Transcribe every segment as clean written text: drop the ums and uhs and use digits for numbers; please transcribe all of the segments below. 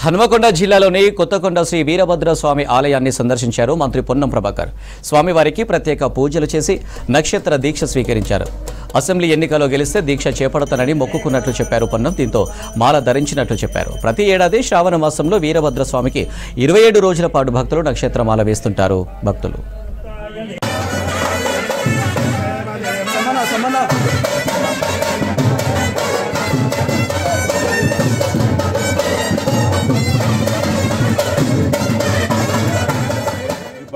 హనుమకొండ జిల్లాలోని కొత్తకొండ శ్రీ వీరభద్ర స్వామి ఆలయాన్ని సందర్శించారు మంత్రి పొన్నం ప్రభాకర్. స్వామివారికి ప్రత్యేక పూజలు చేసి నక్షత్ర దీక్ష స్వీకరించారు. అసెంబ్లీ ఎన్నికల్లో గెలిస్తే దీక్ష చేపడతానని మొక్కుకున్నట్లు చెప్పారు పొన్నం. దీంతో మాల ధరించినట్లు చెప్పారు. ప్రతి ఏడాది శ్రావణ మాసంలో వీరభద్ర స్వామికి 27 రోజుల పాటు భక్తులు నక్షత్రమాల వేస్తుంటారు. భక్తులు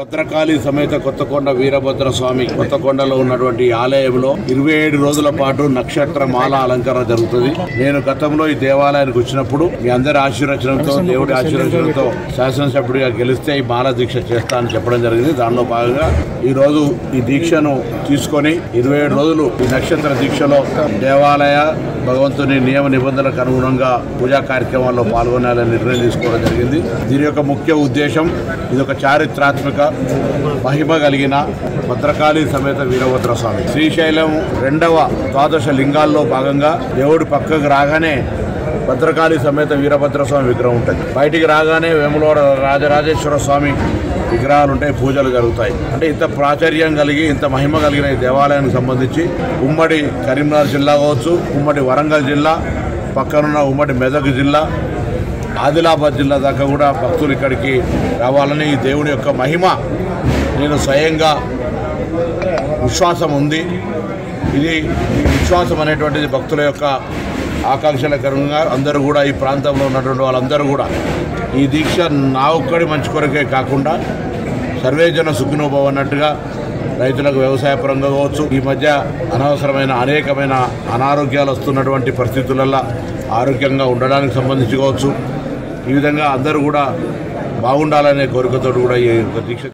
భద్రకాళి సమేత కొత్తకొండ వీరభద్ర స్వామి కొత్తకొండలో ఉన్నటువంటి ఆలయంలో 27 రోజుల పాటు నక్షత్ర మాల అలంకరణ జరుగుతుంది. నేను గతంలో ఈ దేవాలయానికి వచ్చినప్పుడు మీ అందరి ఆశీర్వచనంతో, దేవుడి ఆశీర్వచనంతో శాసనసభ్యుడిగా గెలిస్తే ఈ మాల దీక్ష చేస్తా అని చెప్పడం జరిగింది. దానిలో భాగంగా ఈ రోజు ఈ దీక్షను తీసుకొని 27 రోజులు ఈ నక్షత్ర దీక్షలో దేవాలయ భగవంతుని నియమ నిబంధనలకు అనుగుణంగా పూజా కార్యక్రమాల్లో పాల్గొనాలని నిర్ణయం తీసుకోవడం జరిగింది. దీని యొక్క ముఖ్య ఉద్దేశం, ఇది ఒక చారిత్రాత్మక మహిమ కలిగిన భద్రకాళి సమేత వీరభద్ర స్వామి. శ్రీశైలం 2వ ద్వాదశ లింగాల్లో భాగంగా దేవుడి పక్కకు రాగానే భద్రకాళి సమేత వీరభద్ర స్వామి విగ్రహం ఉంటుంది. బయటికి రాగానే వేములవాడ రాజరాజేశ్వర స్వామి విగ్రహాలు ఉంటాయి, పూజలు జరుగుతాయి. అంటే ఇంత ప్రాచుర్యం కలిగి, ఇంత మహిమ కలిగిన ఈ దేవాలయానికి సంబంధించి ఉమ్మడి కరీంనగర్ జిల్లా కావచ్చు, ఉమ్మడి వరంగల్ జిల్లా, పక్కనున్న ఉమ్మడి మెదక్ జిల్లా, ఆదిలాబాద్ జిల్లా దాకా కూడా భక్తులు ఇక్కడికి రావాలని, ఈ దేవుడి యొక్క మహిమ నేను స్వయంగా విశ్వాసం ఉంది. ఇది విశ్వాసం అనేటువంటిది భక్తుల యొక్క ఆకాంక్షల కారణంగా అందరూ కూడా, ఈ ప్రాంతంలో ఉన్నటువంటి వాళ్ళందరూ కూడా ఈ దీక్ష నా ఒక్కడి మంచి కొరకే కాకుండా సర్వేజన సుఖినోభవ అన్నట్టుగా రైతులకు వ్యవసాయపరంగా కావచ్చు, ఈ మధ్య అనవసరమైన అనేకమైన అనారోగ్యాలు వస్తున్నటువంటి పరిస్థితులలో ఆరోగ్యంగా ఉండడానికి సంబంధించి కావచ్చు, ఈ విధంగా అందరూ కూడా బాగుండాలనే కోరికతో కూడా ఈ దీక్ష